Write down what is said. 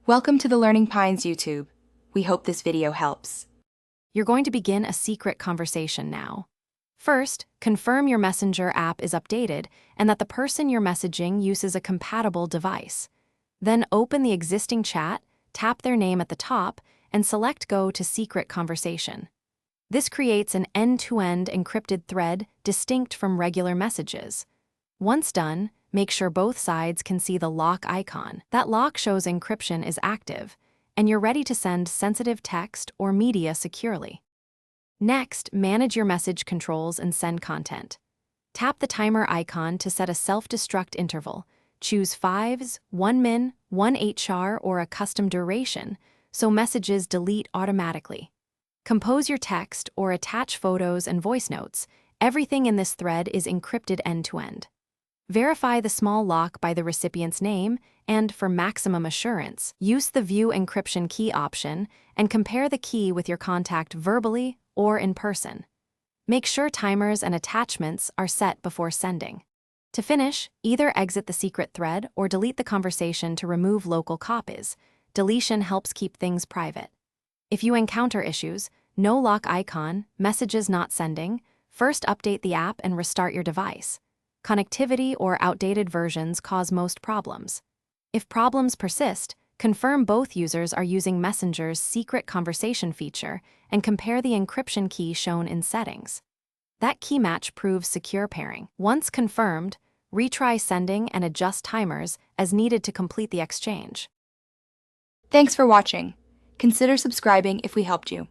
Welcome to the Learning Pines YouTube. We hope this video helps. You're going to begin a secret conversation now. First, confirm your Messenger app is updated and that the person you're messaging uses a compatible device. Then open the existing chat, tap their name at the top, and select Go to Secret Conversation. This creates an end-to-end encrypted thread distinct from regular messages. Once done, make sure both sides can see the lock icon. That lock shows encryption is active, and you're ready to send sensitive text or media securely. Next, manage your message controls and send content. Tap the timer icon to set a self-destruct interval. Choose 5s, 1 min, 1 HR, or a custom duration, so messages delete automatically. Compose your text or attach photos and voice notes. Everything in this thread is encrypted end-to-end. Verify the small lock by the recipient's name, and for maximum assurance, use the View Encryption Key option and compare the key with your contact verbally or in person. Make sure timers and attachments are set before sending. To finish, either exit the secret thread or delete the conversation to remove local copies. Deletion helps keep things private. If you encounter issues, no lock icon, messages not sending, first update the app and restart your device. Connectivity or outdated versions cause most problems. If problems persist, confirm both users are using Messenger's secret conversation feature and compare the encryption key shown in settings. That key match proves secure pairing. Once confirmed, retry sending and adjust timers as needed to complete the exchange. Thanks for watching. Consider subscribing if we helped you.